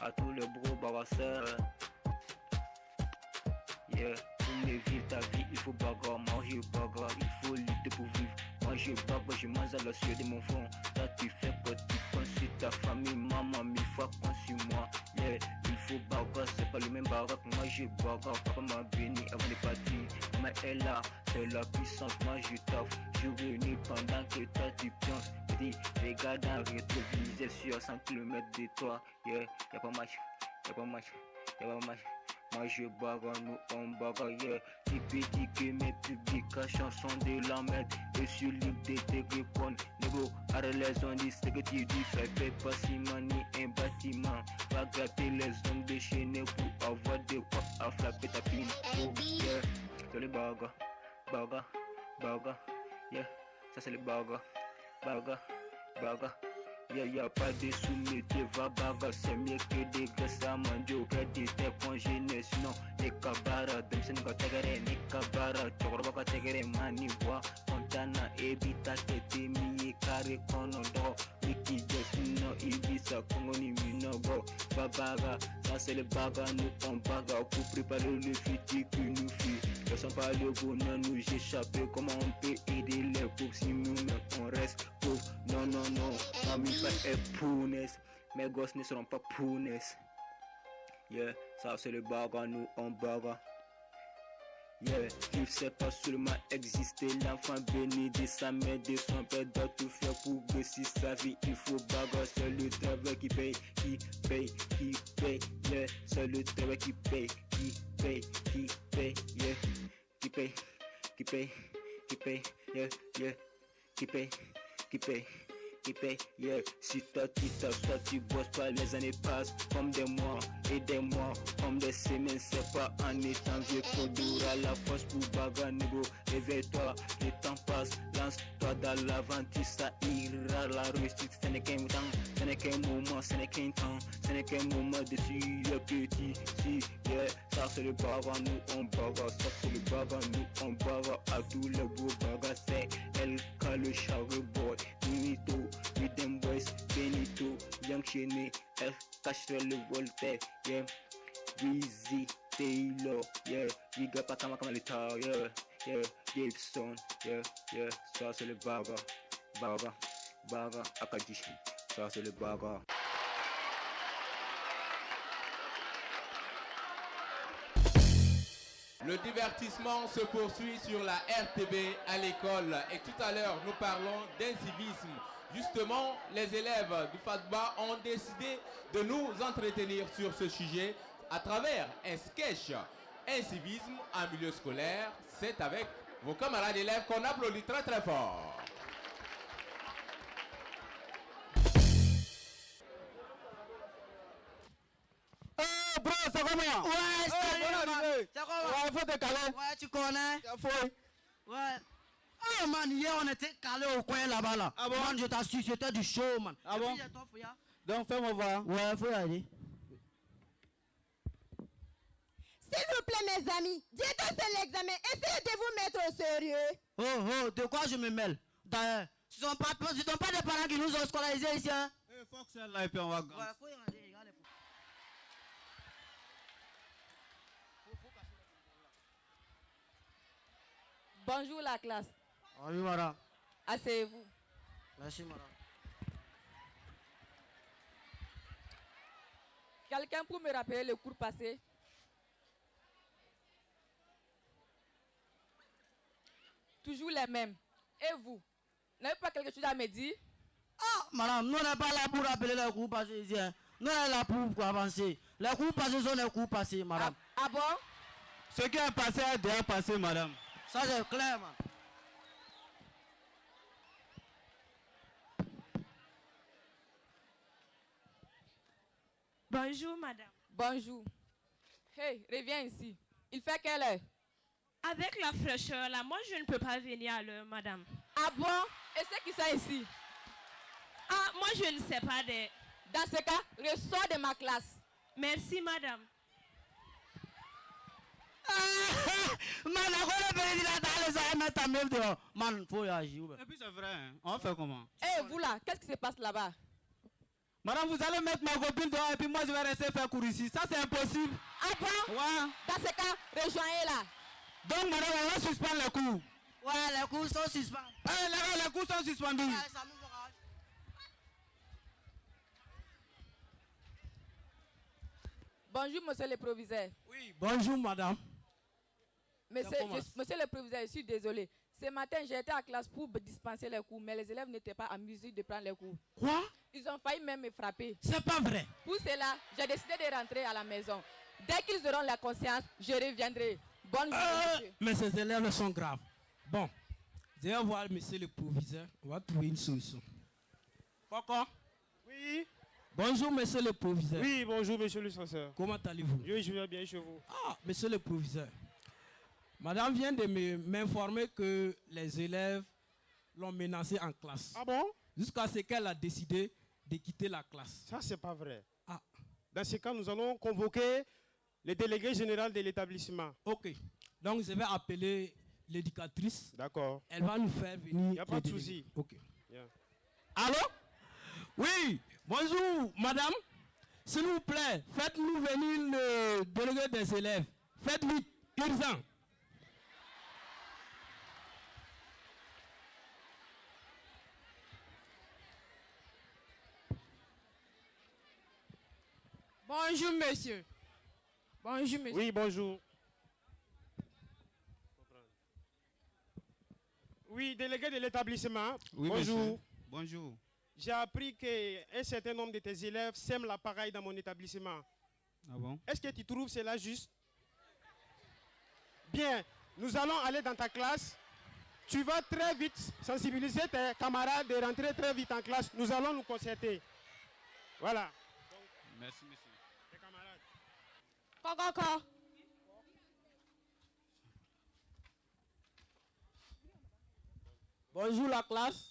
À tous les bros bagasseurs. Yeah. Pour les vivre ta vie, il faut baga, manger baga, il faut lutter pour vivre. Manger baga, je mange à la sueur de mon front. Ça tu fais que tu penses sur ta famille, maman, 1000 fois pense sur moi. Yeah. Il faut baga, c'est pas le même baga que moi je baga. Papa m'a béni avant de partir. Maman est là, c'est la puissance, moi je taffe. Je réunis pendant que toi tu penses. Dis, regarde un rétroviseur sur 100 km de toi. Yeah, y'a pas match, y'a pas match, y'a pas match. Moi je baga, nous on baga, yeah. Tu peux dire que mes publications sont de la merde. Et sur libre de te répondre. Nego, arrête les ondes, c'est que tu dis. Fais pas si mani un bâtiment. Va gratter les ondes déchaînées pour avoir de quoi à frapper ta pine. Oh yeah, c'est le baga, baga, baga, yeah. Ça c'est le baga, baga, baga. Y'a pas de sous-métier, va baga, c'est mieux que des graisses à manger au cas de tes congénés. Sinon, les cabaras, dem se n'ka tegere, les cabaras, chokro baka tegere, mani bois, fontana, ebita, tete, miye, kare, kono, do, wiki, sinon, ibisa, kongo, ni minogo, babaga, ça c'est le baga, nous on baga, pour préparer le futur que nous fit. Ne sont pas le bonheur, nous échapper, comment on peut aider les pauvres si nous-mêmes on reste pauvres. Non, non, non, famille est pounaise, mes gosses ne seront pas pounaise. Yeah, ça c'est le baga, nous on baga. Yeah, il sait pas seulement exister, l'enfant béni de sa mère, de son père doit tout faire pour réussir sa vie. Il faut baga, c'est le travail qui paye, qui paye, qui paye. Yeah, c'est le travail qui paye, qui paye, qui paye. Yeah, qui paye, qui paye, qui paye. Yeah, yeah, qui paye, qui paye. Qui paye, yeah. Si toi tu t'assois, tu bosses pas, les années passent comme des mois et des mois, comme des semaines. C'est pas en étant vieux qu'on durera la force pour bagarre, négo. Réveille-toi, le temps passe, lance-toi dans l'aventure, ça ira. La réussite, ce n'est qu'un temps, ce n'est qu'un moment, ce n'est qu'un temps, ce n'est qu'un moment de suivre petit. Si, yeah, ça c'est le bagarre, nous on bagarre, ça c'est le bagarre, nous on bagarre. À tous les beaux bagarres, c'est elle qui a le chariot boy. Nuito, with them déchaîné, elle cacherait le Voltaire, yeah. Weezy, Taylor, yeah. Giga Pakama Kamalita, yeah. Yeah, Gibson, yeah, yeah. Ça c'est le Baga, Baga, Baga, Akadish. Ça c'est le Baga. Le divertissement se poursuit sur la RTB à l'école et tout à l'heure nous parlons d'incivisme. Justement, les élèves du FATBA ont décidé de nous entretenir sur ce sujet à travers un sketch. Incivisme en milieu scolaire, c'est avec vos camarades élèves qu'on applaudit très très fort. Bro, c'est comment? Ouais, salut, man. C'est comment? Ouais, faut te caler. Ouais, tu connais? Faut. Ouais. Oh man, hier on était calé au coin là-bas là. Ah bon? Man, je t'assure, c'était du show, man. Ah bon? Donc fais-moi voir. Ouais, faut y aller. S'il vous plaît, mes amis, bientôt c'est l'examen. Essayez de vous mettre au sérieux. Oh, de quoi je me mêle? D'ailleurs, ce ne sont pas des parents qui nous ont scolarisés ici, hein? Faut que celle-là et puis on va. Ouais, faut y aller, regarde. Bonjour la classe. Bonjour, madame. Asseyez-vous. Merci, madame. Quelqu'un peut me rappeler le cours passé? Toujours les mêmes. Et vous? N'avez pas quelque chose à me dire? Ah, madame, nous n'est pas là pour rappeler les cours passés ici, hein. Nous on est là pour avancer. Les cours passés sont les cours passés, madame. Ah bon? Ce qui est passé est déjà passé, madame. Ça c'est clair, man. Bonjour, madame. Bonjour. Hey, reviens ici. Il fait quelle heure? Avec la fraîcheur là, moi je ne peux pas venir à l'heure, madame. Ah bon? Et c'est qui ça ici? Ah, moi je ne sais pas de... Dans ce cas, ressors de ma classe. Merci, madame. Man, on va venir là dans les armes, mettre ta meuf dehors. Man, faut y agir. Et puis c'est vrai, hein. On fait comment? Eh, vous là, qu'est-ce qui se passe là-bas? Madame, vous allez mettre ma copine dehors et puis moi je vais rester faire cours ici. Ça c'est impossible. Ah bon? Ouais. Dans ce cas, rejoignez-la. Donc madame, on va suspendre les cours. Ouais, les cours sont suspendus. Les cours sont suspendus. Ouais, ça nous fera. Bonjour, monsieur le proviseur. Oui, bonjour madame. Monsieur le proviseur, je suis désolé. Ce matin, j'ai été à classe pour dispenser les cours, mais les élèves n'étaient pas en mesure de prendre les cours. Quoi? Ils ont failli même me frapper. C'est pas vrai. Pour cela, j'ai décidé de rentrer à la maison. Dès qu'ils auront la conscience, je reviendrai. Bonne journée, monsieur. Mais ces élèves sont graves. Bon, je vais voir monsieur le proviseur. On va trouver une solution. Pourquoi? Oui. Bonjour monsieur le proviseur. Oui, bonjour monsieur le censeur. Comment allez-vous? Oui, je vais bien chez vous. Ah, monsieur le proviseur. Madame vient de m'informer que les élèves l'ont menacé en classe. Ah bon? Jusqu'à ce qu'elle a décidé de quitter la classe. Ça, c'est pas vrai. Ah. Dans ce cas, nous allons convoquer le délégué général de l'établissement. Ok. Donc, je vais appeler l'éducatrice. D'accord. Elle va nous faire venir. Il n'y a pas de souci. Ok. Yeah. Allô? Oui. Bonjour, madame. S'il vous plaît, faites-nous venir le délégué des élèves. Faites vite. Urgent. Bonjour, monsieur. Bonjour, monsieur. Oui, bonjour. Oui, délégué de l'établissement. Oui, bonjour. monsieur. Bonjour. J'ai appris qu'un certain nombre de tes élèves sèment l'appareil dans mon établissement. Ah bon? Est-ce que tu trouves cela juste? Bien, nous allons aller dans ta classe. Tu vas très vite sensibiliser tes camarades de rentrer très vite en classe. Nous allons nous concerter. Voilà. Merci, monsieur. Tes camarades. Coco. Bonjour la classe.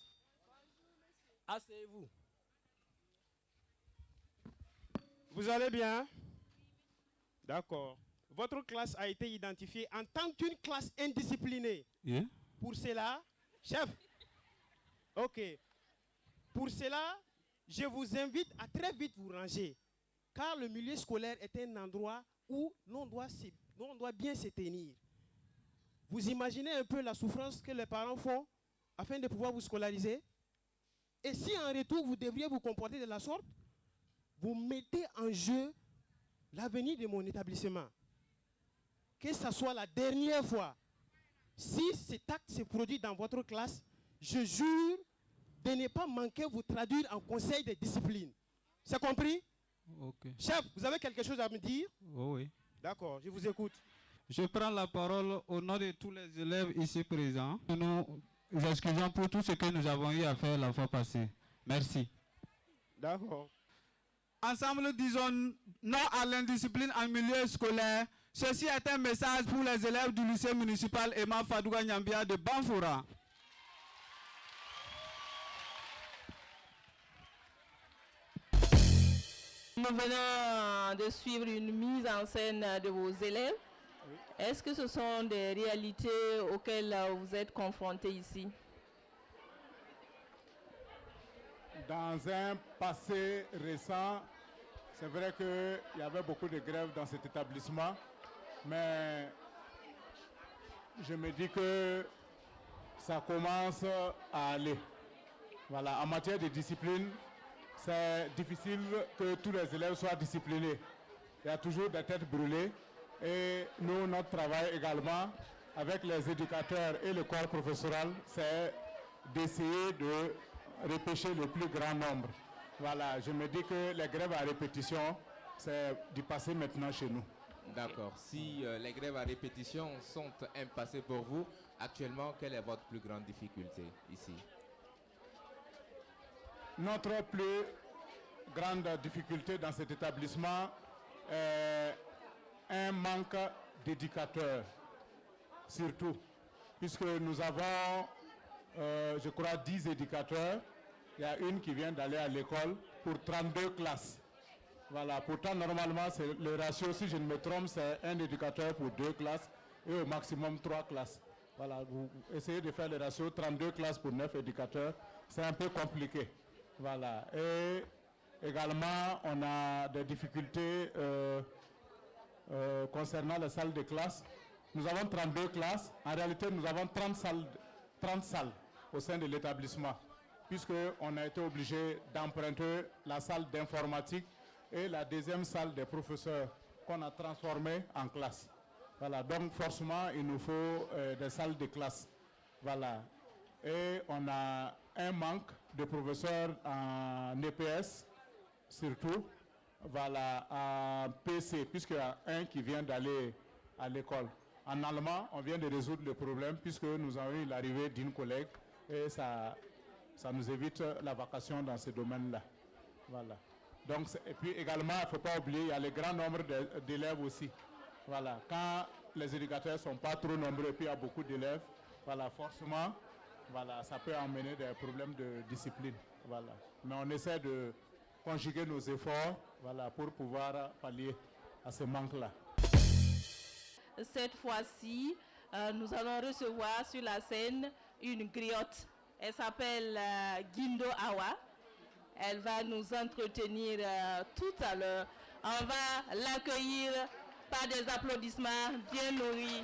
Asseyez-vous. Vous allez bien? D'accord. Votre classe a été identifiée en tant qu'une classe indisciplinée. Yeah. Pour cela, chef. Ok. Pour cela, je vous invite à très vite vous ranger, car le milieu scolaire est un endroit où l'on doit bien se tenir. Vous imaginez un peu la souffrance que les parents font afin de pouvoir vous scolariser? Et si en retour, vous devriez vous comporter de la sorte, vous mettez en jeu l'avenir de mon établissement. Que ce soit la dernière fois, si cet acte se produit dans votre classe, je jure de ne pas manquer vous traduire en conseil de discipline. C'est compris? Ok. Chef, vous avez quelque chose à me dire? Oh oui. D'accord, je vous écoute. Je prends la parole au nom de tous les élèves ici présents. Nous excusons pour tout ce que nous avons eu à faire la fois passée. Merci. D'accord. Ensemble, disons non à l'indiscipline en milieu scolaire. Ceci est un message pour les élèves du lycée municipal Emma Fadouga Nyambia de Banfoura. Nous venons de suivre une mise en scène de vos élèves. Est-ce que ce sont des réalités auxquelles vous êtes confrontés ici? Dans un passé récent, c'est vrai qu'il y avait beaucoup de grèves dans cet établissement, mais je me dis que ça commence à aller. Voilà, en matière de discipline, c'est difficile que tous les élèves soient disciplinés. Il y a toujours des têtes brûlées. Et nous, notre travail également, avec les éducateurs et le corps professoral, c'est d'essayer de repêcher le plus grand nombre. Voilà, je me dis que les grèves à répétition, c'est du passé maintenant chez nous. D'accord. Si les grèves à répétition sont un passé pour vous, actuellement, quelle est votre plus grande difficulté ici? Notre plus grande difficulté dans cet établissement est un manque d'éducateurs, surtout, puisque nous avons, je crois, 10 éducateurs. Il y a une qui vient d'aller à l'école pour 32 classes. Voilà, pourtant, normalement, c'est le ratio, si je ne me trompe, c'est un éducateur pour 2 classes et au maximum 3 classes. Voilà, vous essayez de faire le ratio 32 classes pour 9 éducateurs, c'est un peu compliqué. Voilà, et également, on a des difficultés concernant les salles de classe. Nous avons 32 classes. En réalité, nous avons 30 salles au sein de l'établissement, puisqu'on a été obligé d'emprunter la salle d'informatique et la deuxième salle des professeurs qu'on a transformée en classe. Voilà, donc forcément, il nous faut des salles de classe. Voilà. Et on a un manque de professeurs en EPS, surtout. Voilà, en PC, puisqu'il y a un qui vient d'aller à l'école. En allemand, on vient de résoudre le problème, puisque nous avons eu l'arrivée d'une collègue et ça nous évite la vacation dans ce domaine-là. Voilà. Donc, et puis également, il ne faut pas oublier, il y a le grand nombre d'élèves aussi. Voilà. Quand les éducateurs ne sont pas trop nombreux et puis il y a beaucoup d'élèves, voilà, forcément, voilà, ça peut amener des problèmes de discipline. Voilà. Mais on essaie de conjuguer nos efforts, voilà, pour pouvoir pallier à ce manque-là. Cette fois-ci, nous allons recevoir sur la scène une griotte. Elle s'appelle Guindo Awa. Elle va nous entretenir tout à l'heure. On va l'accueillir par des applaudissements bien nourris.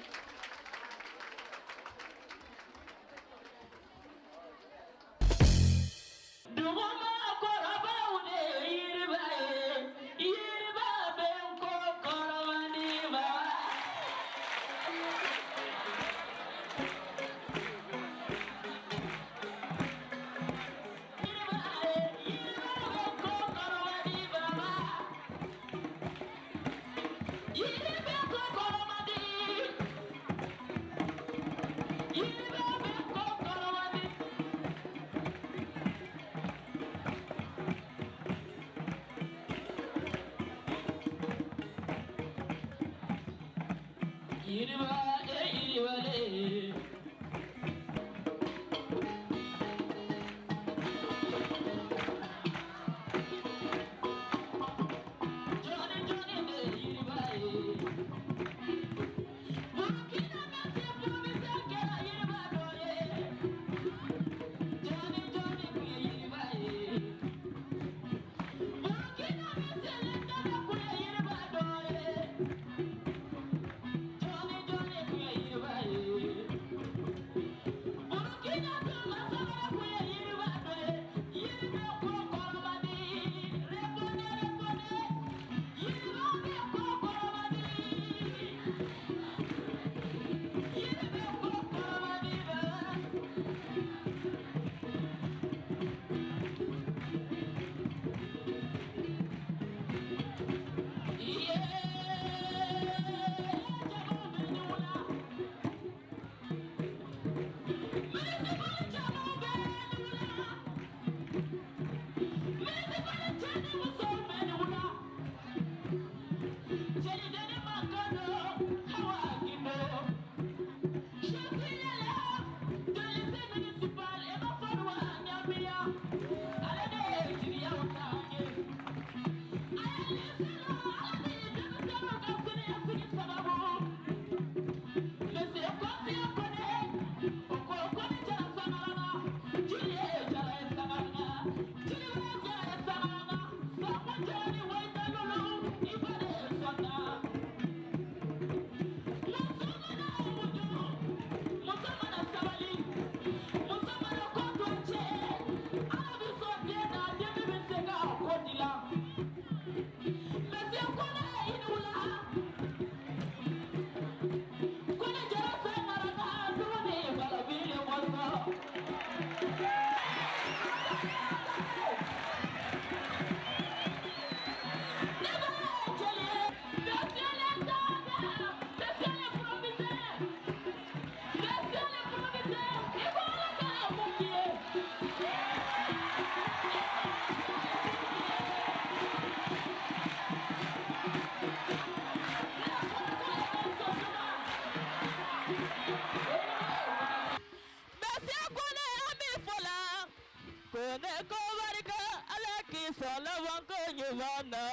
kone ko barika ala ki salawan ko nyuvana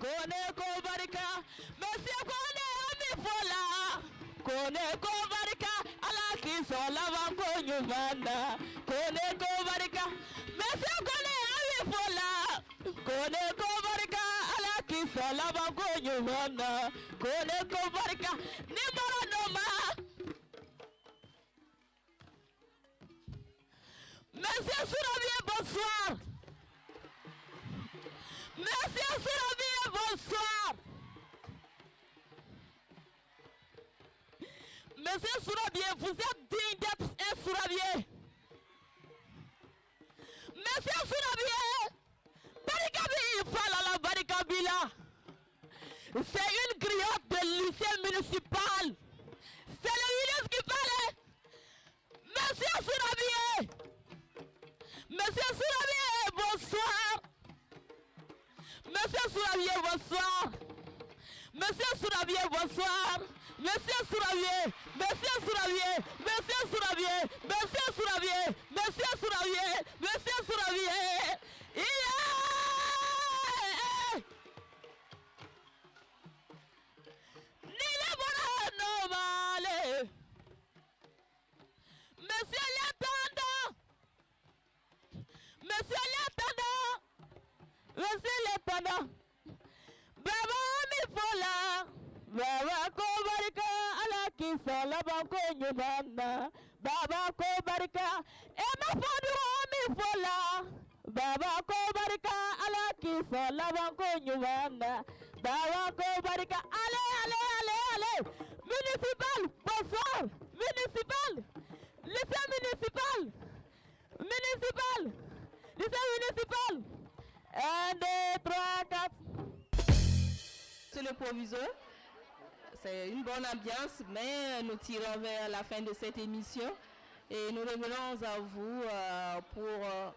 kone ko barika monsieur kone ami fola kone ko barika ala ki salawan ko nyuvana kone ko barika monsieur kone ami fola kone ko barika ala ki salawan ko nyuvana kone ko barika nimara noma. Monsieur Sourabié, bonsoir. Monsieur Sourabié, bonsoir. Monsieur Sourabié, vous êtes digne d'être un Sourabié. Monsieur Sourabié, Barikabi, Falala Barikabila. C'est une griotte de lycée municipal. C'est le ministre qui parlait. Monsieur Sourabié. Monsieur Sourabié, bonsoir. Monsieur Sourabié, bonsoir. Monsieur Sourabié, bonsoir. Monsieur Sourabié, Monsieur Sourabié, Monsieur Sourabié, Monsieur Sourabié, Monsieur Sourabié, Monsieur Sourabié. Monsieur l'intendant. Monsieur l'intendant, monsieur l'intendant, Baba Mifola, Baba Kobarika, ala kisa la banko nyubana, Baba Kobarika, Emma Fadua Mifola, Baba Kobarika, ala kisa la banko nyubana, Baba Kobarika, allez, municipal, bonsoir, municipal, lycée municipal, municipal. Lycée municipal. 1, 2, 3, 4. C'est le proviseur. C'est une bonne ambiance, mais nous tirons vers la fin de cette émission. Et nous revenons à vous pour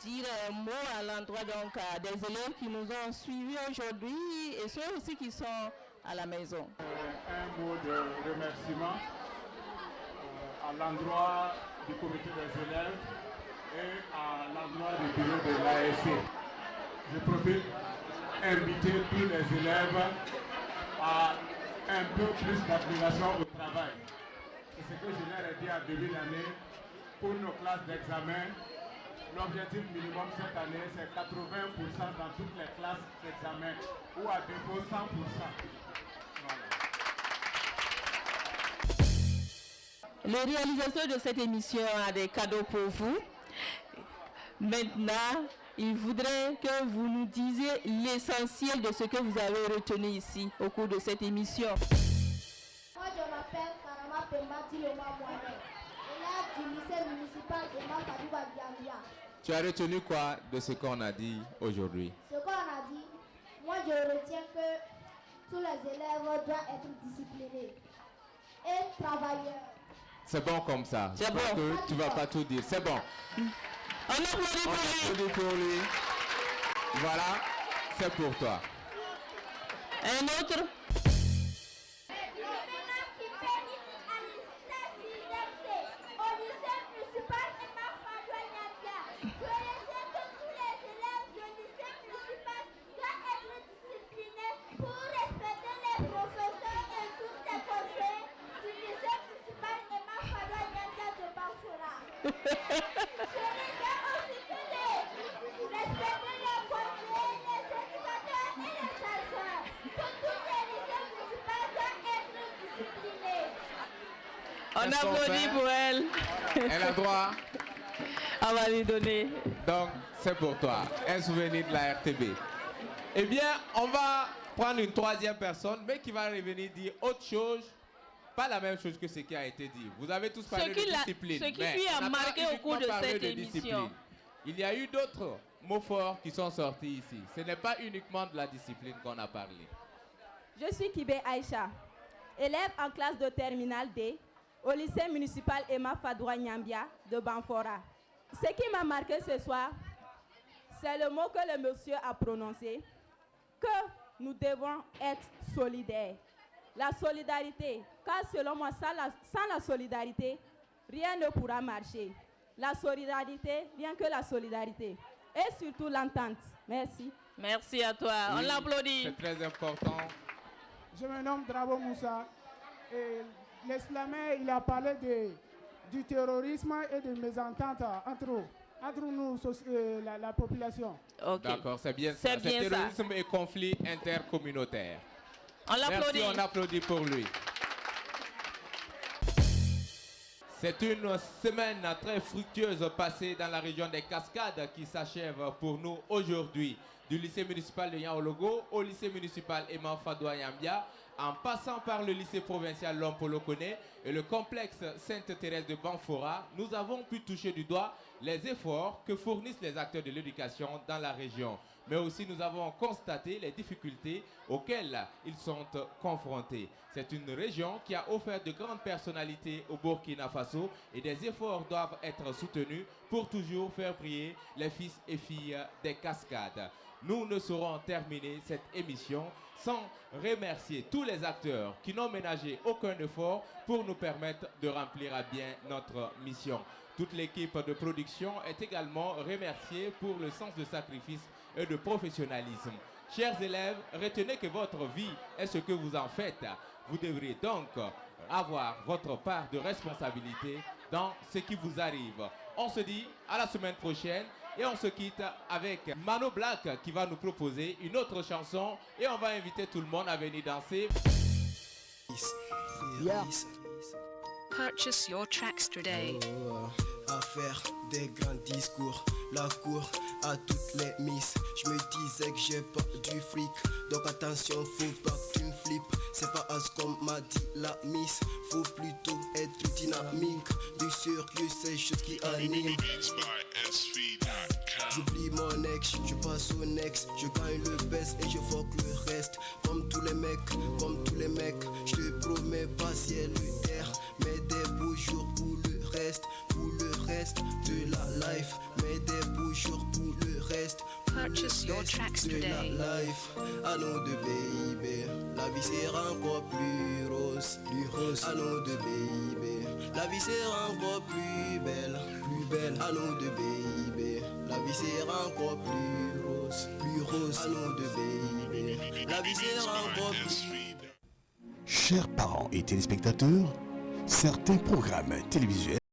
dire un mot à l'endroit donc des élèves qui nous ont suivis aujourd'hui et ceux aussi qui sont à la maison. Un mot de remerciement à l'endroit du comité des élèves et à l'endroit du bureau de l'ASC. Je profite d'inviter tous les élèves à un peu plus d'admiration au travail. C'est ce que je leur ai dit à début d'année. Pour nos classes d'examen, l'objectif minimum cette année, c'est 80% dans toutes les classes d'examen, ou à défaut 100%. Le réalisateur de cette émission a des cadeaux pour vous. Maintenant, il voudrait que vous nous disiez l'essentiel de ce que vous avez retenu ici au cours de cette émission. Moi, je m'appelle Karama Pembati Loma Mohamed, élève du lycée municipal de Mafadouba Gambia. Tu as retenu quoi de ce qu'on a dit aujourd'hui? Ce qu'on a dit, moi je retiens que tous les élèves doivent être disciplinés et travailleurs. C'est bon comme ça. C'est bon. Que tu vas pas tout dire. C'est bon. On applaudit pour lui. Voilà, c'est pour toi. Un autre. On applaudit pour elle. Elle a droit. On va lui donner. Donc, c'est pour toi. Un souvenir de la RTB. Eh bien, on va prendre une troisième personne, mais qui va revenir dire autre chose. Pas la même chose que ce qui a été dit. Vous avez tous parlé de discipline. Ce qui lui a marqué au cours de cette émission. Il y a eu d'autres mots forts qui sont sortis ici. Ce n'est pas uniquement de la discipline qu'on a parlé. Je suis Kibé Aïcha, élève en classe de terminale D au lycée municipal Emma Fadoua Nyambia de Banfora. Ce qui m'a marqué ce soir, c'est le mot que le monsieur a prononcé, que nous devons être solidaires. La solidarité, car selon moi, sans la solidarité, rien ne pourra marcher. la solidarité, bien que la solidarité. Et surtout l'entente. Merci. Merci à toi. On l'applaudit. C'est très important. Je me nomme Drabo Moussa. Et l'islamien, il a parlé du terrorisme et de mésentente entre nous, la population. Okay. D'accord, c'est bien ça. C'est terrorisme ça. Et conflit intercommunautaire. On l'applaudit. Merci, on applaudit pour lui. C'est une semaine très fructueuse passée dans la région des Cascades qui s'achève pour nous aujourd'hui. Du lycée municipal de Yaologo au lycée municipal Emma Fadoua Yambia, en passant par le lycée provincial Lompolo Koné et le complexe Sainte-Thérèse de Banfora, nous avons pu toucher du doigt les efforts que fournissent les acteurs de l'éducation dans la région. Mais aussi nous avons constaté les difficultés auxquelles ils sont confrontés. C'est une région qui a offert de grandes personnalités au Burkina Faso et des efforts doivent être soutenus pour toujours faire briller les fils et filles des Cascades. Nous ne saurons terminer cette émission sans remercier tous les acteurs qui n'ont ménagé aucun effort pour nous permettre de remplir à bien notre mission. Toute l'équipe de production est également remerciée pour le sens de sacrifice et de professionnalisme. Chers élèves, retenez que votre vie est ce que vous en faites. Vous devrez donc avoir votre part de responsabilité dans ce qui vous arrive. On se dit à la semaine prochaine et on se quitte avec Mano Black qui va nous proposer une autre chanson et on va inviter tout le monde à venir danser. Yeah. Purchase your tracks today. À faire des grands discours, la cour à toutes les miss. Je me disais que j'ai pas du fric, donc attention, faut pas que tu me flippes. C'est pas as comme m'a dit la miss, faut plutôt être dynamique. Du sérieux, c'est choses qui animent. J'oublie mon ex, je passe au next. Je gagne le best et je fuck le reste. Comme tous les mecs, je te promets pas ciel ou terre, mais des beaux jours pour le reste de la life, mais des beaux jours pour le reste. Purchase your tracks today. À nous de baby, la vie sera encore plus rose, à nous de baby, la vie sera encore plus belle, à nous de baby, la vie sera encore plus rose, à nous de baby, la vie sera encore plus. Chers parents et téléspectateurs, certains programmes télévisuels